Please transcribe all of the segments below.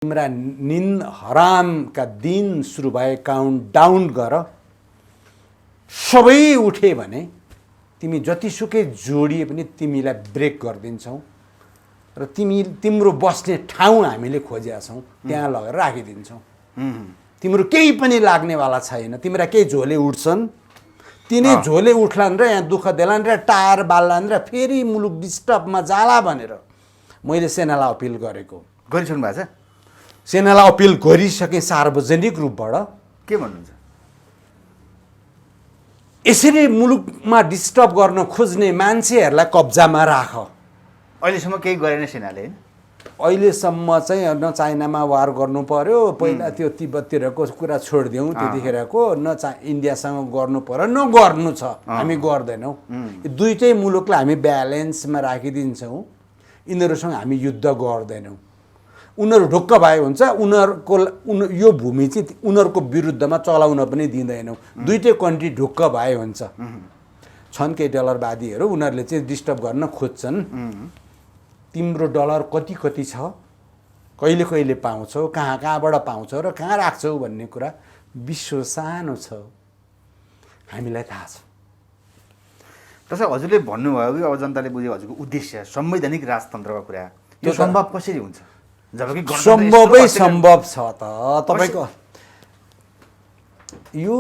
तिम्रा निन हरामका दिन सुरु भए काउन्ट डाउन गर, सबै उठे भने तिमी जतिसुकै जोडिए पनि तिमीलाई ब्रेक गरिदिन्छौँ र तिम्रो बस्ने ठाउँ हामीले खोजेका छौँ, त्यहाँ लगेर राखिदिन्छौँ। तिम्रो केही पनि लाग्नेवाला छैन। तिम्रा केही झोले उठ्छन्, तिनी झोले उठ्लान् र यहाँ दुःख देलान् र टार बाल्लान् र फेरि मुलुक डिस्टर्बमा जाला भनेर मैले सेनालाई अपिल गरेको। गरिसक्नु भएको छ? सेनालाई अपिल गरिसकेँ सार्वजनिक रूपबाट। के भन्नुहुन्छ? यसरी मुलुकमा डिस्टर्ब गर्न खोज्ने मान्छेहरूलाई कब्जामा राख। अहिलेसम्म केही गरेन सेनाले? अहिलेसम्म चाहिँ न चाइनामा वार गर्नु पर्यो, पहिला त्यो तिब्बततिरको कुरा छोडिदिउँ, त्यतिखेरको न इन्डियासँग गर्नु पर्यो, न गर्नु छ, हामी गर्दैनौँ। दुईटै मुलुकलाई हामी ब्यालेन्समा राखिदिन्छौँ, यिनीहरूसँग हामी युद्ध गर्दैनौँ। उनीहरू ढुक्क भए हुन्छ, यो भूमि चाहिँ उनीहरूको विरुद्धमा चलाउन पनि दिँदैनौँ। दुईटै कन्ट्री ढुक्क भए हुन्छ। छन् केही डलरवादीहरू, उनीहरूले चाहिँ डिस्टर्ब गर्न खोज्छन्। तिम्रो डलर कति कति छ, कहिले कहिले पाउँछौ, कहाँबाट पाउँछौ र कहाँ राख्छौ भन्ने कुरा विश्व सानो छ, हामीलाई थाहा छ। त्यसो हजुरले भन्नुभयो कि अब जनताले बुझ्यो हजुरको उद्देश्य संवैधानिक राजतन्त्रको कुरा, यो सम्भव कसरी हुन्छ? जबकि सम्भवै सम्भव छ त। तपाईँको यो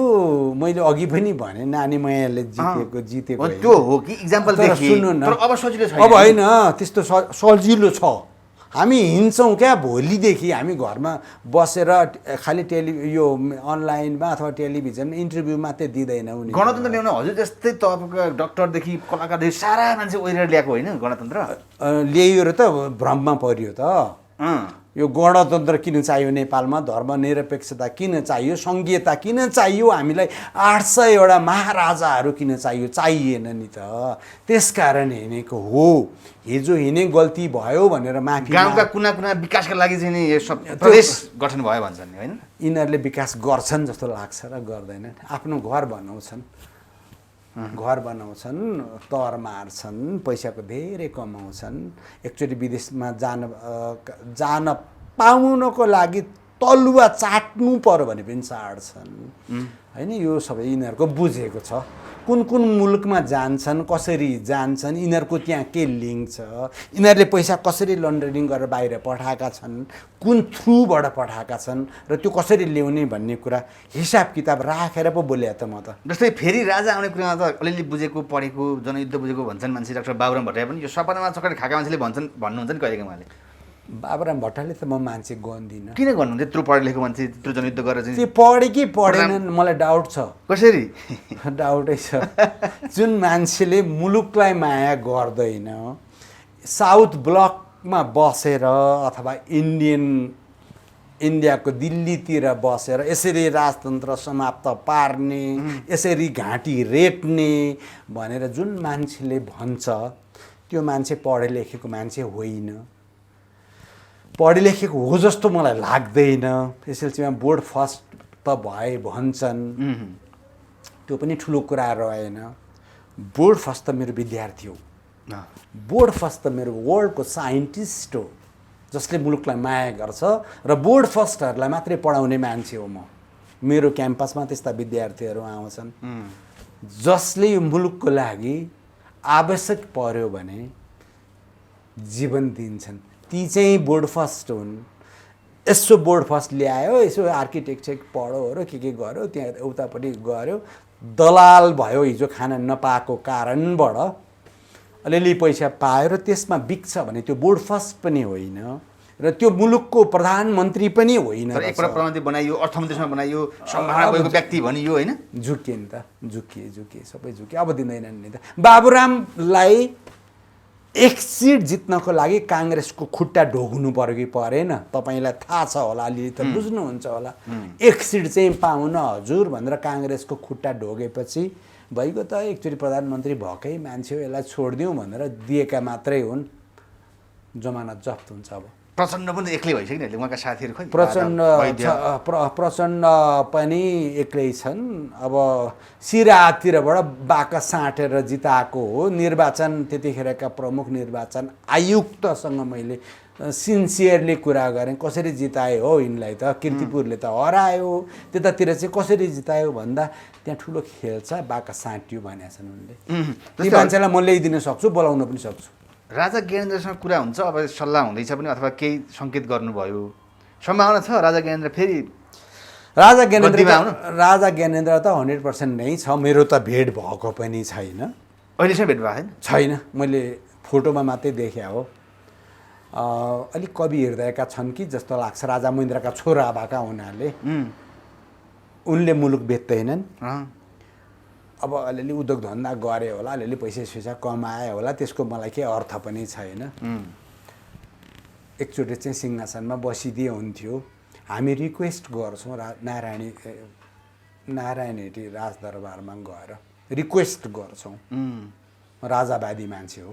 मैले अघि पनि भने, नानी मैयाले जितेको त्यो हो कि इक्जाम्पल देखिए, तर अब सजिलो छैन। अब होइन, त्यस्तो सजिलो छ। हामी हिँड्छौँ क्या, भोलिदेखि हामी घरमा बसेर खालि यो अनलाइनमा अथवा टेलिभिजनमा इन्टरभ्यू मात्रै दिँदैनौँ। गणतन्त्र ल्याउन हजुर जस्तै तपाईँको डक्टरदेखि कलाकारदेखि सारा मान्छे ओहिरेर ल्याएको होइन गणतन्त्र? ल्याइयो र त भ्रममा पर्यो त। यो गणतन्त्र किन चाहियो नेपालमा? धर्मनिरपेक्षता किन चाहियो? सङ्घीयता किन चाहियो? हामीलाई 800 महाराजाहरू किन चाहियो? चाहिएन नि त। त्यसकारण हिँडेको हो। हिजो हिँडे गल्ती भयो भनेर माफी, गाउँका कुना कुना विकासका लागि चाहिँ नि यो प्रदेश गठन भयो भन्छन् नि, होइन? यिनीहरूले विकास गर्छन् जस्तो लाग्छ र गर्दैनन्। आफ्नो घर बनाउँछन्, तर मार्छन्, पैसाको धेरै कमाउँछन्। एकचोटि विदेशमा जान पाउनको लागि तलुवा चाट्नु पर्यो भने पनि चाड्छन्, होइन? यो सबै यिनीहरूको बुझेको छ। कुन कुन मुलुकमा जान्छन्, कसरी जान्छन्, यिनीहरूको त्यहाँ के लिङ्क छ, यिनीहरूले पैसा कसरी लन्डरिङ गरेर बाहिर पठाएका छन्, कुन थ्रुबाट पठाएका छन् र त्यो कसरी ल्याउने भन्ने कुरा हिसाब किताब राखेर पो बोले त म त। जस्तै फेरि राजा आउने कुरामा त अलिअलि बुझेको, पढेको, जनयुद्ध बुझेको भन्छन् मान्छे। डाक्टर बाबुराम भट्टराई पनि यो सपनामा चक्कर खाएका मान्छेले भन्नुहुन्छ नि कहिलेका उहाँले। बाबुराम भट्टराईले त म मान्छे गन्दिनँ। किन गर्नुहुन्छ? त्यत्रो पढे लेखेको मान्छे, त्यत्रो जनयुद्ध गरेर चाहिँ? त्यो पढे कि पढेनन् मलाई डाउट छ। कसरी? डाउटै छ। जुन मान्छेले मुलुकलाई माया गर्दैन, साउथ ब्लकमा बसेर अथवा इन्डियाको दिल्लीतिर बसेर यसरी राजतन्त्र समाप्त पार्ने, यसरी घाँटी रेट्ने भनेर जुन मान्छेले भन्छ, त्यो मान्छे पढे लेखेको मान्छे होइन। पढे लेखेको हो जस्तो मलाई लाग्दैन। एसएलसीमा बोर्ड फर्स्ट त भए भन्छन्, त्यो पनि ठुलो कुरा रहेन। बोर्ड फर्स्ट त मेरो विद्यार्थी हो, बोर्ड फर्स्ट त मेरो वर्ल्डको साइन्टिस्ट हो जसले मुलुकलाई माया गर्छ र बोर्ड फर्स्टहरूलाई मात्रै पढाउने मान्छे हो म। मेरो क्याम्पसमा त्यस्ता विद्यार्थीहरू आउँछन् जसले यो मुलुकको लागि आवश्यक पर्यो भने जीवन दिन्छन्। ती चाहिँ बोर्ड फर्स्ट हुन्। यसो बोर्ड फर्स्ट ल्यायो, यसो आर्किटेक्चर पढ्यो र के गर्यो, त्यहाँ उतापट्टि गऱ्यो, दलाल भयो हिजो खान नपाएको कारणबाट अलिअलि पैसा पायो र त्यसमा बिक्छ भने त्यो बोर्ड फर्स्ट पनि होइन र त्यो मुलुकको प्रधानमन्त्री पनि होइन। एकपल्ट प्रधानमन्त्री बनाइयो, अर्थमन्त्रीसँग बनाइयो, सम्भावना भएको व्यक्ति भनियो, होइन? झुकिए नि त, झुकिए सबै झुकिए। अब दिँदैनन् नि त। बाबुरामलाई एक सिट जित्नको लागि काङ्ग्रेसको खुट्टा ढोग्नु पर्यो कि परेन? तपाईँलाई थाहा छ होला, अलिअलि त बुझ्नुहुन्छ होला। एक सिट चाहिँ पाउन हजुर भनेर काङ्ग्रेसको खुट्टा ढोगेपछि भइगयो त। एकचोटि प्रधानमन्त्री भएकै मान्छे हो, यसलाई छोडिदिउँ भनेर दिएका मात्रै हुन्। जमानत जफ्त हुन्छ। अब प्रचण्ड पनि एक्लै भइसक्यो नि, उहाँका साथीहरू खै? प्रचण्ड पनि एक्लै छन्। अब सिराहाततिरबाट बाकस साँटेर जिताएको हो। निर्वाचन त्यतिखेरका प्रमुख निर्वाचन आयुक्तसँग मैले सिन्सियरली कुरा गरेँ कसरी जितायो हो यिनलाई त कीर्तिपुरले त हरायो त्यतातिर चाहिँ कसरी जितायो भन्दा त्यहाँ ठुलो खेल छ बाका साट्यो भनेका छन् उनले ती मान्छेलाई म ल्याइदिन सक्छु बोलाउन पनि सक्छु राजा ज्ञानेन्द्रसँग कुरा हुन्छ अब सल्लाह हुँदैछ पनि अथवा केही सङ्केत गर्नुभयो सम्भावना छ राजा ज्ञानेन्द्र फेरि राजा ज्ञानेन्द्र त 100% नै छ मेरो त भेट भएको पनि छैन अहिलेसम्म भेट भएको छैन मैले फोटोमा मात्रै देखे हो अलिक कवि हृदयका छन् कि जस्तो लाग्छ राजा महेन्द्रका छोरा भएका हुनाले उनले मुलुक बेच्दैनन् अब अलिअलि उद्योग धन्दा गरे होला अलिअलि पैसा कमाए होला त्यसको मलाई केही अर्थ पनि छैन एकचोटि चाहिँ सिंहासनमा बसिदिए हुन्थ्यो हामी रिक्वेस्ट गर्छौँ नारायणी राजदरबारमा गएर रिक्वेस्ट गर्छौँ राजावादी मान्छे हो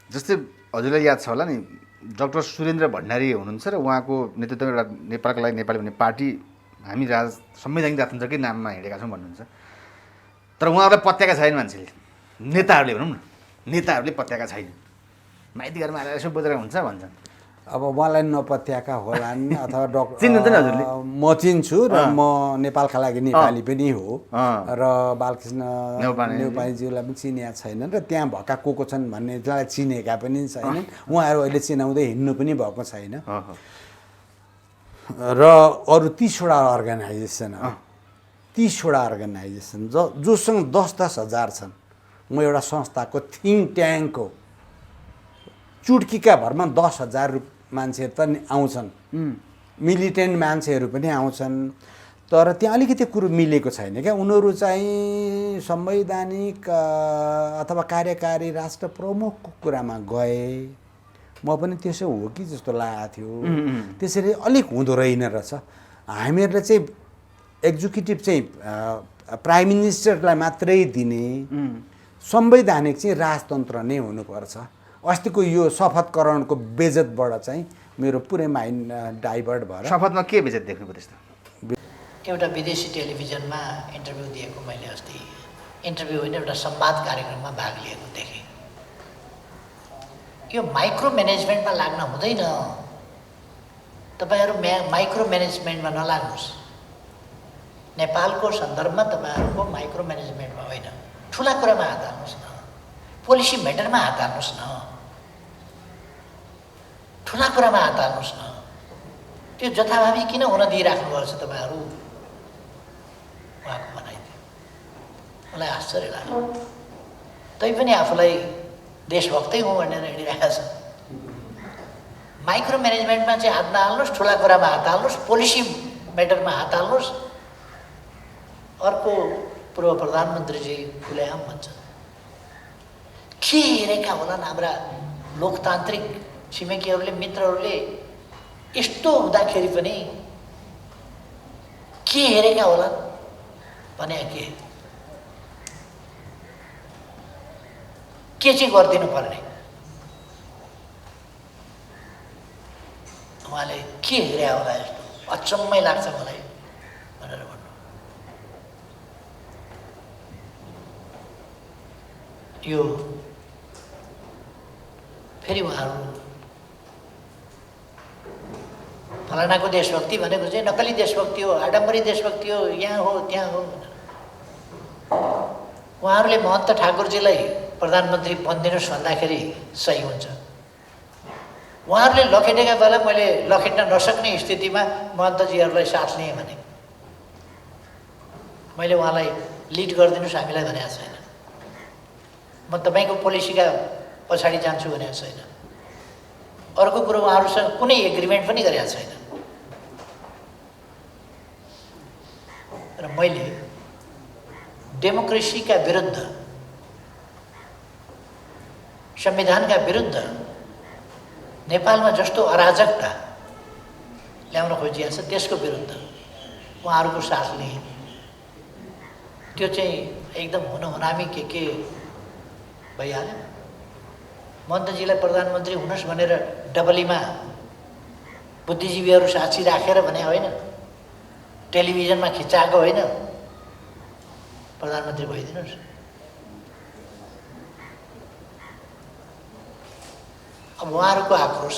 जस्तै हजुरलाई याद छ होला नि डाक्टर सुरेन्द्र भण्डारी हुनुहुन्छ र उहाँको नेतृत्वमा एउटा नेपालका लागि नेपाली भन्ने पार्टी हामी संवैधानिक राजतन्त्रकै नाममा हिँडेका छौँ भन्नुहुन्छ तर उहाँहरूलाई पत्याएका छैन मान्छेले नेताहरूले भनौँ न नेताहरूले पत्याएका छैन माइती घरमा आएर यसो बोलेर हुन्छ भन्छन् अब मलाई नपत्याएका होलान् अथवा चिन्नुहुन्छ नि हजुरले म चिन्छु र म नेपालका लागि नेपाली पनि हो र बालकृष्ण नेउपानेज्यूलाई पनि चिनेका छैनन् र त्यहाँ भएका को छन् भन्नेलाई चिनेका पनि छैनन् उहाँहरू अहिले चिनाउँदै हिँड्नु पनि भएको छैन र अरू 30वटा अर्गनाइजेसन जोसँग 10-10 हजार छन् म एउटा संस्थाको थिङ्क ट्याङ्क हो चुड्कीका भरमा 10,000 मान्छेहरू त आउँछन् मिलिटेन्ट मान्छेहरू पनि आउँछन् तर त्यहाँ अलिकति कुरो मिलेको छैन क्या उनीहरू चाहिँ संवैधानिक अथवा कार्यकारी राष्ट्र प्रमुखको कुरामा गए म पनि त्यसो हो कि जस्तो लागेको थियो त्यसरी अलिक हुँदो रहेन रहेछ हामीहरूले चाहिँ एक्जिक्युटिभ चाहिँ प्राइम मिनिस्टरलाई मात्रै दिने संवैधानिक चाहिँ राजतन्त्र नै हुनुपर्छ अस्तिको यो शपथकरणको बेजतबाट चाहिँ मेरो पुरै माइन्ड डाइभर्ट भएर शपथमा के बेजत देख्नुभयो त्यस्तो एउटा विदेशी टेलिभिजनमा इन्टरभ्यू दिएको मैले अस्ति इन्टरभ्यू होइन एउटा संवाद कार्यक्रममा भाग लिएको देखेँ यो माइक्रो म्यानेजमेन्टमा लाग्न हुँदैन तपाईँहरू माइक्रो म्यानेजमेन्टमा नलाग्नुहोस् नेपालको सन्दर्भमा तपाईँहरूको माइक्रो म्यानेजमेन्टमा होइन ठुला कुरामा हात हाल्नुहोस् न पोलिसी म्याटरमा हात हाल्नुहोस् न ठुला कुरामा हात हाल्नुहोस् न त्यो जथाभावी किन हुन दिइराख्नुभएको छ तपाईँहरू उहाँको भनाइदियो मलाई आश्चर्य लाग्यो तैपनि आफूलाई देशभक्तै हुँ भनेर हिँडिरहेका छन् माइक्रो म्यानेजमेन्टमा चाहिँ हात नहाल्नुहोस् ठुला कुरामा हात हाल्नुहोस् पोलिसी म्याटरमा हात हाल्नुहोस् अर्को पूर्व प्रधानमन्त्रीजी खुलेआम भन्छन् के हेरेका होलान् हाम्रा लोकतान्त्रिक छिमेकीहरूले मित्रहरूले यस्तो हुँदाखेरि पनि के हेरेका होलान् भने के चाहिँ गरिदिनु पर्ने उहाँले के हेरे होला यस्तो अचम्मै लाग्छ मलाई भनेर भन्नु यो फेरि उहाँहरू फलानाको देशभक्ति भनेको चाहिँ नक्कली देशभक्ति हो आडम्बरी देशभक्ति हो यहाँ हो त्यहाँ हो उहाँहरूले महन्त ठाकुरजीलाई प्रधानमन्त्री बनिदिनुहोस् भन्दाखेरि सही हुन्छ उहाँहरूले लखेटेका बेला मैले लखेट्न नसक्ने स्थितिमा महन्तजीहरूलाई साथ लिएँ भने मैले उहाँलाई लिड गरिदिनुहोस् हामीलाई भनेको छैन म तपाईँको पोलिसीका पछाडि जान्छु भनेको छैन अर्को कुरो उहाँहरूसँग कुनै एग्रिमेन्ट पनि गरेको छैन र मैले डेमोक्रेसीका विरुद्ध संविधानका विरुद्ध नेपालमा जस्तो अराजकता ल्याउन खोजिएको छ त्यसको विरुद्ध उहाँहरूको साथ लिएँ त्यो चाहिँ एकदम हुनामी के भइहाल्यो महन्तजीलाई प्रधानमन्त्री हुनुहोस् भनेर डबलीमा बुद्धिजीवीहरू साक्षी राखेर भने होइन टेलिभिजनमा खिचाएको होइन प्रधानमन्त्री भइदिनुहोस् अब उहाँहरूको आक्रोश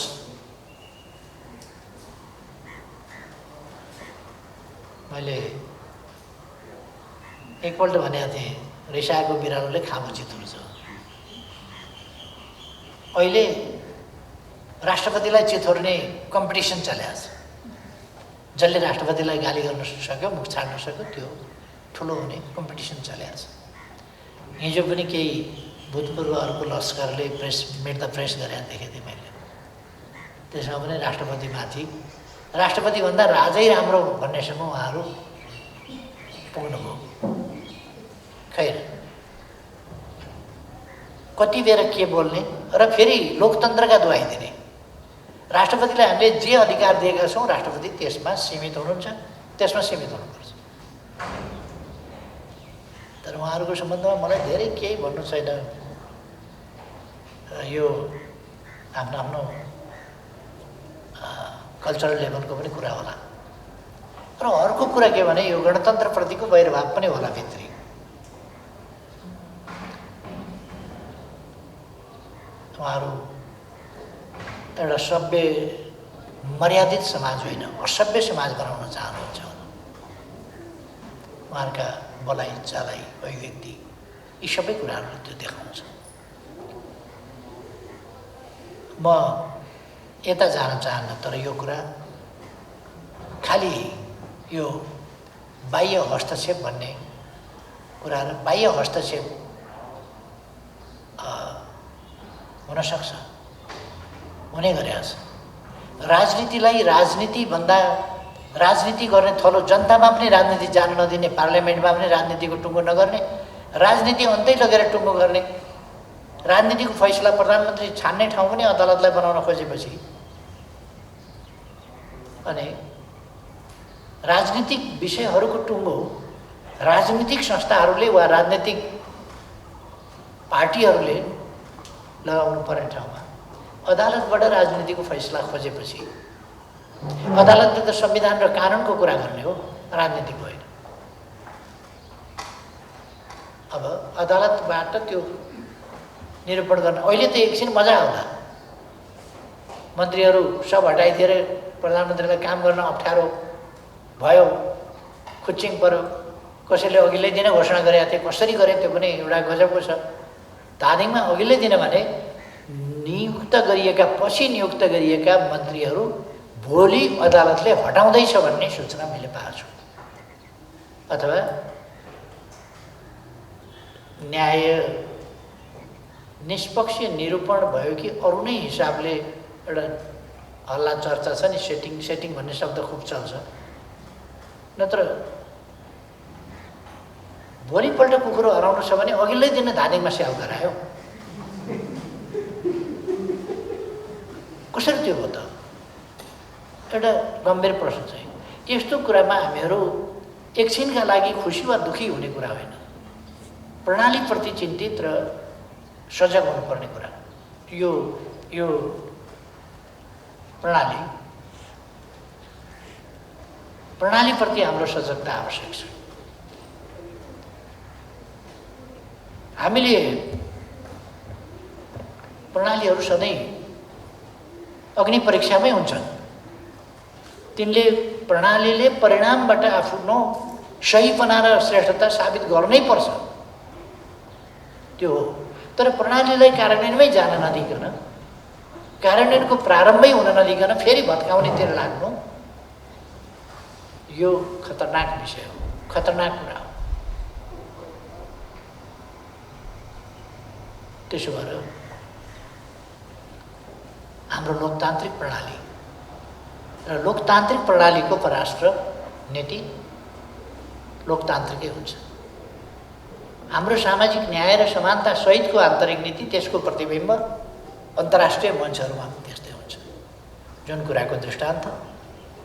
मैले एकपल्ट भनेको थिएँ, रिसाएको बिरालोले खामुची तुर्छ। अहिले राष्ट्रपतिलाई चिथोर्ने कम्पिटिसन चलेको छ। जसले राष्ट्रपतिलाई गाली गर्न सक्यो, मुख छाड्न सक्यो, त्यो ठुलो हुने कम्पिटिसन चलेको छ। हिजो पनि केही भूतपूर्वहरूको लस्करले मेट द प्रेस गरेर देखेको थिएँ मैले। त्यसमा पनि राष्ट्रपतिमाथि, राष्ट्रपतिभन्दा राजै राम्रो भन्नेसम्म उहाँहरू पुग्नुभयो। खैर, कति बेर के बोल्ने र फेरि लोकतन्त्रका दुहाई दिने। राष्ट्रपतिलाई हामीले जे अधिकार दिएका छौँ, राष्ट्रपति त्यसमा सीमित हुनुहुन्छ, त्यसमा सीमित हुनुपर्छ। तर उहाँहरूको सम्बन्धमा मलाई धेरै केही भन्नु छैन। यो आफ्नो आफ्नो कल्चरल लेभलको पनि कुरा होला। र अर्को कुरा के भने यो गणतन्त्रप्रतिको वैरभाव पनि होला भित्री। उहाँहरू एउटा सभ्य मर्यादित समाज होइन, असभ्य समाज बनाउन चाहनुहुन्छ। उहाँहरूका बलाइ चालाइ अभिव्यक्ति यी सबै कुराहरूले त्यो देखाउँछ। म यता जान चाहन्न, तर यो कुरा खालि यो बाह्य हस्तक्षेप भन्ने कुरा र बाह्य हस्तक्षेप हुनसक्छ, हुने गरेको छ। राजनीतिलाई राजनीतिभन्दा राजनीति गर्ने थलो जनतामा पनि राजनीति जान नदिने, पार्लियामेन्टमा पनि राजनीतिको टुङ्गो नगर्ने, राजनीति अन्तै लगेर टुङ्गो गर्ने, राजनीतिको फैसला प्रधानमन्त्री छान्ने ठाउँ पनि अदालतलाई बनाउन खोजेपछि अनि राजनीतिक विषयहरूको टुङ्गो राजनीतिक संस्थाहरूले वा राजनीतिक पार्टीहरूले लगाउनु पर्ने ठाउँमा अदालतबाट राजनीतिको फैसला खोजेपछि अदालतले त संविधान र कानुनको कुरा गर्ने हो, राजनीतिक होइन। अब अदालतबाट त्यो निरूपण गर्न अहिले त एकछिन मजा आउँला। मन्त्रीहरू सब हटाइदिएर प्रधानमन्त्रीलाई काम गर्न अप्ठ्यारो भयो, खुच्चिङ पर्यो। कसैले अघिल्लै दिन घोषणा गरेका थिए, कसरी गरे त्यो पनि एउटा गजबको छ। धादिङमा अघिल्लै दिन भने नियुक्त गरिएका, पछि नियुक्त गरिएका मन्त्रीहरू भोलि अदालतले हटाउँदैछ भन्ने सूचना मैले पाएको छु। अथवा न्याय निष्पक्ष निरूपण भयो कि अरू नै हिसाबले एउटा हल्ला चर्चा छ नि, सेटिङ भन्ने शब्द खुब चल्छ। नत्र भोलिपल्ट कुकुरो हराउनु छ भने अघिल्लै दिन धादिङमा स्याल गरायो, कसरी त्यो हो त? एउटा गम्भीर प्रश्न चाहिँ यस्तो कुरामा हामीहरू एकछिनका लागि खुसी वा दुःखी हुने कुरा होइन, प्रणालीप्रति चिन्तित र सजग हुनुपर्ने कुरा। यो प्रणालीप्रति हाम्रो सजगता आवश्यक छ। हामीले प्रणालीहरू सधैँ अग्नि परीक्षामै हुन्छन्। तिनले प्रणालीले परिणामबाट आफ्नो सहीपना र श्रेष्ठता साबित गर्नै पर्छ, त्यो हो। तर प्रणालीलाई कार्यान्वयनमै जान नदिकन, कार्यान्वयनको प्रारम्भै हुन नदिकन फेरि भत्काउनेतिर लाग्नु, यो खतरनाक विषय हो, खतरनाक कुरा हो। त्यसो भएर हाम्रो लोकतान्त्रिक प्रणाली र लोकतान्त्रिक प्रणालीको परराष्ट्र नीति लोकतान्त्रिकै हुन्छ। हाम्रो सामाजिक न्याय र समानता सहितको आन्तरिक नीति, त्यसको प्रतिबिम्ब अन्तर्राष्ट्रिय मञ्चहरूमा पनि त्यस्तै हुन्छ। जुन कुराको दृष्टान्त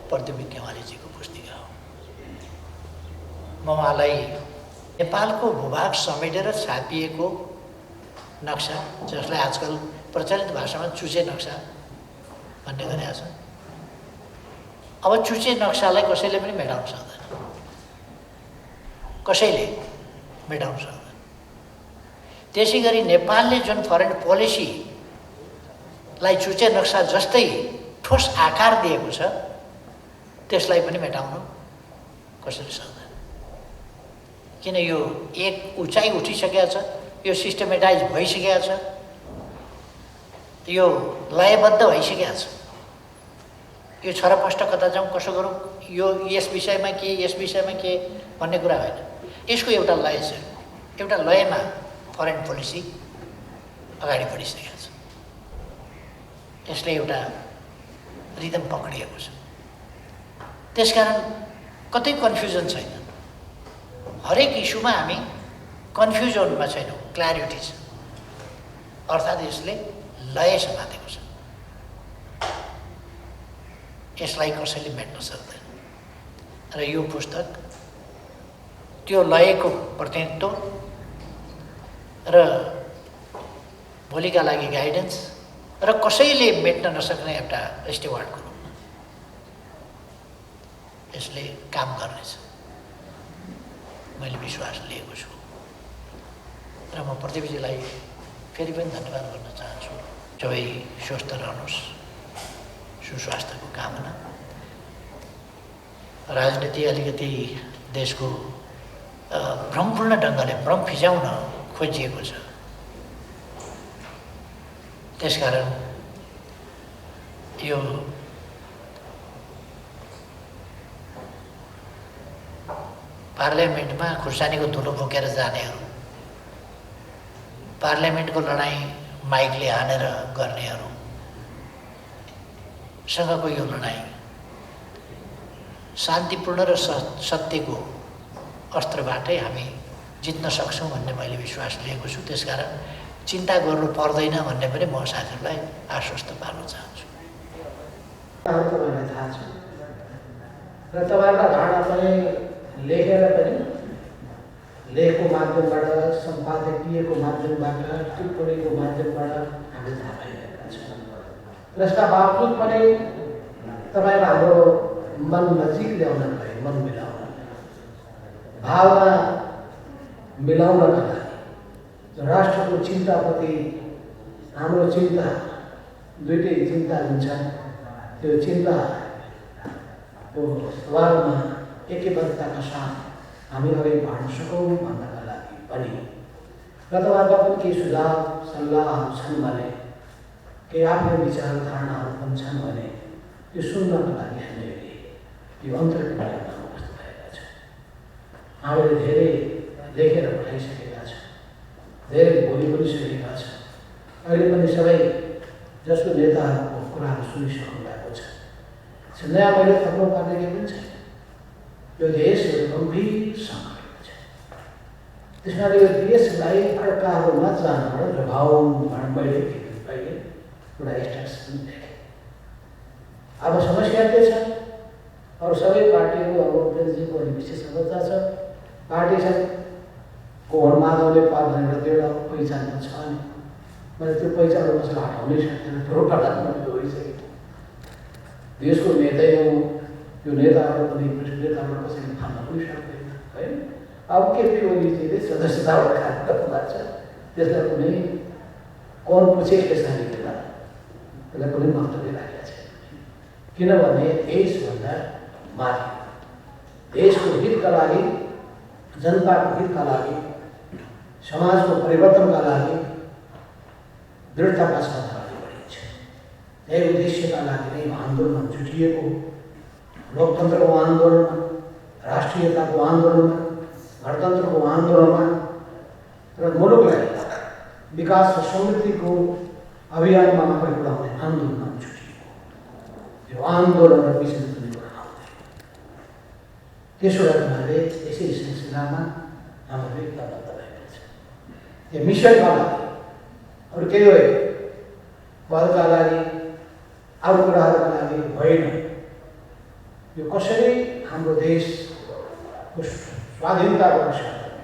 प्रदीप गेवालीजीको पुस्तिका हो। म उहाँलाई नेपालको भूभाग समेटेर छापिएको नक्सा, जसलाई आजकल प्रचलित भाषामा चुचे नक्सा भन्ने गरेका छ। अब चुचे नक्सालाई कसैले पनि मेटाउन सक्दैन, कसैले मेटाउन सक्दैन। त्यसै गरी नेपालले जुन फरेन पोलिसी लाई चुचे नक्सा जस्तै ठोस आकार दिएको छ त्यसलाई पनि मेटाउन कसरी सक्दैन, किन यो एक उचाइ उठिसकेको छ, यो सिस्टमेटाइज भइसकेको छ, यो लयबद्ध भइसकेको छ। यो छरपष्ट कता जाउँ, कसो गरौँ, यो यस विषयमा के भन्ने कुरा होइन। यसको एउटा लय छ, एउटा लयमा फरेन पोलिसी अगाडि बढिसकेको छ, यसले एउटा रिदम पक्रिएको छ। त्यसकारण कतै कन्फ्युजन छैन, हरेक इस्युमा हामी कन्फ्युजनमा छैनौँ, क्ल्यारिटी छ। अर्थात् यसले लय समातेको छ, यसलाई कसैले मेट्न सक्दैन। र यो पुस्तक त्यो लयको प्रतिनिधित्व र भोलिका लागि गाइडेन्स र कसैले मेट्न नसक्ने एउटा स्टेवार्डको रूपमा यसले काम गर्नेछ, मैले विश्वास लिएको छु। र म प्रदीपजीलाई फेरि पनि धन्यवाद गर्न चाहन्छु। सबै स्वस्थ रहनुहोस्, सुस्वास्थ्यको कामना। राजनीति अलिकति देशको भ्रमपूर्ण ढङ्गले भ्रम फिजाउन खोजिएको छ, त्यसकारण यो पार्लियामेन्टमा खुर्सानीको धुलो बोकेर जानेहरू, पार्लियामेन्टको लडाइँ माइकले हानेर गर्नेहरूसँगको यो लडाइँ शान्तिपूर्ण र सत्यको अस्त्रबाटै हामी जित्न सक्छौँ भन्ने मैले विश्वास लिएको छु। त्यसकारण चिन्ता गर्नु पर्दैन भन्ने पनि म साथीहरूलाई आश्वस्त पार्न चाहन्छु। तपाईँलाई थाहा छ र तपाईँका धारणा पनि लेखेर पनि लेखको माध्यमबाट, सम्पादकीयको माध्यमबाट, टिप्पणीको माध्यमबाट हामीले थाहा पाइरहेका छौँ। त्यसका बावजुद पनि तपाईँले हाम्रो मन नजिक ल्याउनलाई, मन मिलाउन, भावना मिलाउनका लागि राष्ट्रको चिन्ताप्रति हाम्रो चिन्ता, दुइटै चिन्ता हुन्छ, त्यो चिन्ताको वारमा एकबद्धताका साथ हामी अगाडि बढ्न सकौँ भन्नका लागि पनि र तपाईँका पनि केही सुझाव सल्लाहहरू छन् भने, केही आफ्नै विचार धारणाहरू पनि छन् भने त्यो सुन्नका लागि हामीले यो अन्तर्क्रियामा उपस्थित भएका छौँ। हामीले धेरै लेखेर पठाइसकेका छौँ, धेरै बोली पनि सकेका छौँ। अहिले पनि सबै जसको नेताहरूको कुराहरू सुनिसक्नु भएको छ। नयाँ मैले थप्नुपर्ने केही पनि छैन। यो देश एउटा गम्भीर सङ्कटमा छ। त्यसकारण यो देशलाई अर्काहरूमा जानबाट दबाउन मैले एउटा स्ट्याटस देखेँ। अब समस्या के छ, अरू सबै पार्टीहरू अब प्रेसिडेन्टजीको अनि विशेष अवस्था छ, पार्टी छ कोण माधवले पाल्ने एउटा पहिचान त छ नि, मैले त्यो पहिचानलाई कसैलाई हटाउनै सक्दैन। ठुलो प्रधानमन्त्री भइसक्यो, देशको नेतै हो, यो नेताहरू पनि नेताबाट कसैले थाम्न पनि सक्दैन है। अब केपी ओलीजीले सदस्यताबाट खानु लाग्छ, त्यसलाई कुनै कौन पुछे यसरी बेला त्यसलाई कुनै महत्त्व राखेको छैन। किनभने देशभन्दा माथि देशको हितका लागि, जनताको हितका लागि, समाजको परिवर्तनका लागि दृढताका साथ अगाडि बढिन्छ। यही उद्देश्यका लागि नै आन्दोलनमा जुटिएको, लोकतन्त्रको आन्दोलनमा, राष्ट्रियताको आन्दोलनमा, गणतन्त्रको आन्दोलनमा र मुलुकलाई विकास र समृद्धिको अभियानमा अगाडि बढाउने आन्दोलनमा जुटिएको। यो आन्दोलन र विशेष पनि बनाउँदै त्यसो गर्नाले यसै सिलसिलामा हाम्रो एकताबद्ध भएको छ। यो मिसनका लागि अरू केही होइन, पदका लागि, अरू कुराहरूका लागि होइन। यो कसरी हाम्रो देशको स्वाधीनताको रक्षा गर्ने,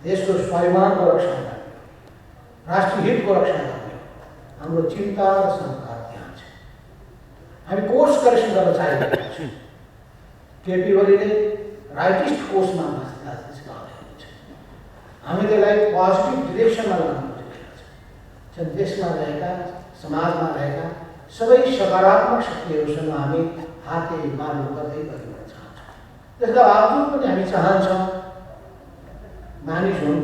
देशको स्वाभिमानको रक्षा गर्ने, राष्ट्रिय हितको रक्षा गर्ने हाम्रो चिन्ता र संस्कार त्यहाँ छ। हामी कोर्स करेक्सन गर्न चाहेका छौँ। केपी ओलीले राइटिस्ट कोर्समा हुनुहुन्छ, हामी त्यसलाई पोजिटिभ डिरेक्सनमा लानु खोजेका छौँ। त्यसमा रहेका समाजमा रहेका सबै सकारात्मक शक्तिहरूसँग हामी हातेमालो गर्दै गर्न चाहन्छौँ। त्यसका बावजुद पनि हामी चाहन्छौँ मानिस हुन्,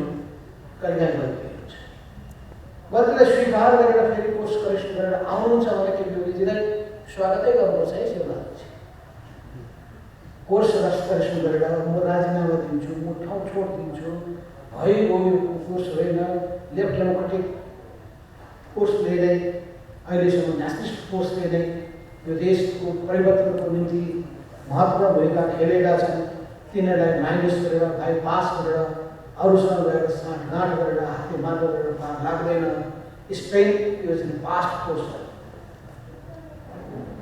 कहिलेकाहीँ गल्ती हुन्छ। गल्तीलाई स्वीकार गरेर फेरि कोर्स करेक्सन गरेर आउनुहुन्छ भने केपी ओलीजीलाई स्वागतै गर्नुपर्छ है शिवराजजी। कोर्स करेक्सन गरेर म राजीनामा दिन्छु, म ठाउँ छोडिदिन्छु, भइगयो कोर्स होइन, लेफ्ट डेमोक्रेटिक कोर्स लिँदै अहिलेसम्म नेसनलिस्ट कोर्स लिँदै यो देशको परिवर्तनको निम्ति महत्त्वपूर्ण भूमिका खेलेका छन्, तिनीहरूलाई माइनस गरेर बाइपास गरेर अरूसँग गएर साँठगाँठ गरेर हातेमालो गरेर पार लाग्दैन। स्पेन यो चाहिँ पास्ट कोर्स हो,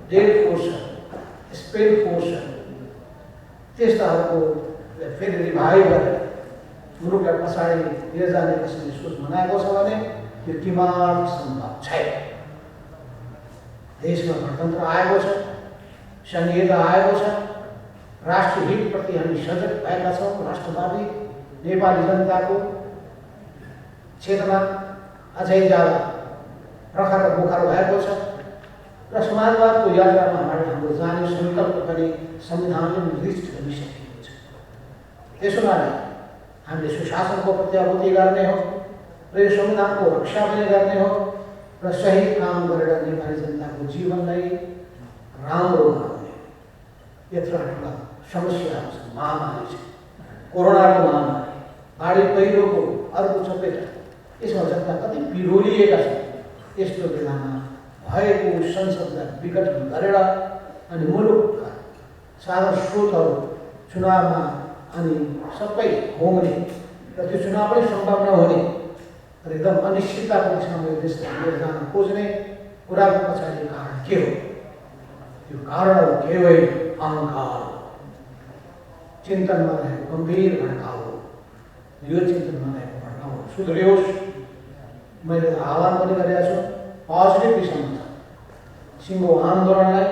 डेड कोर्स हो, स्पेन कोर्स हो। त्यस्ताहरूको फेरि रिभाइभ गरेर मुलुकलाई पछाडि लिएर जाने कसैले सोच बनाएको छ भने यो किमान सम्भव छैन। देशमा गणतन्त्र आएको छ, संघीयता आएको छ, राष्ट्रिय हितप्रति हामी सजग भएका छौँ। राष्ट्रवादी नेपाली जनताको चेतना अझै ज्यादा प्रखर र मुखर भएको छ र समाजवादको यात्रामा हाम्रो जाने सङ्कल्प पनि संविधानले निर्दिष्ट गरिसकेको छ। त्यसो हुनाले हामीले सुशासनको प्रत्याभूति गर्ने हो र यो संविधानको रक्षा पनि गर्ने हो र सही काम गरेर नेपाली जनताको जीवनलाई राम्रो बनाउने। यत्र ठुला समस्याहरू छन्, महामारी छ, कोरोनाको महामारी, बाढी पहिरोको अर्को चपेटा, यसमा जनता कति पिरोलिएका छन्। यस्तो बेलामा भएको संसदलाई विघटन गरेर अनि मुलुकका साधन स्रोतहरू चुनावमा अनि सबै होउने र त्यो चुनाव पनि सम्भव नहुने र एकदम अनिश्चितताको दिशामा यो देशलाई लिएर जान खोज्ने कुराको पछाडि कारण के हो? त्यो कारणहरू केवल अहङ्कार हो, चिन्तनमा रहेको गम्भीर भड्काउ हो। यो चिन्तनमा रहेको भड्काउ सुध्रियोस्। मैले आह्वान पनि गरेको छु, पोजिटिभ दिशामा छ। सिङ्गो आन्दोलनलाई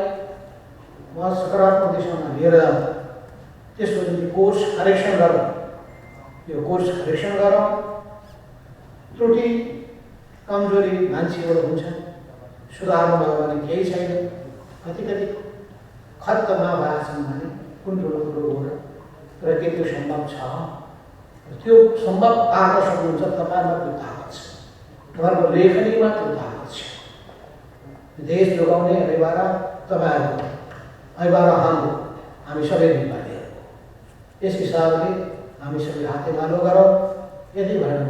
म सकारात्मक दिशामा लिएर जाउँ। त्यसको निम्ति कोर्स करेक्सन गरौँ। यो कोर्स करेक्सन गरौँ। त्रुटि कमजोरी मान्छेबाट हुन्छ, सुधार्नु भयो भने केही छैन। कति कति खत्त नभएका छन् भने कुन ठुलो कुरो हो र के त्यो सम्भव छ? त्यो सम्भव पार्न सक्नुहुन्छ। तपाईँमा त्यो ताकत छ, तपाईँको लेखनीमा त्यो ताकत छ। देश जोगाउने अनिवार तपाईँहरूको, अनिवार हाम्रो, हामी सबै नेपालीहरू। यस हिसाबले हामी सबै हातेमालो गरौँ। यदि भएन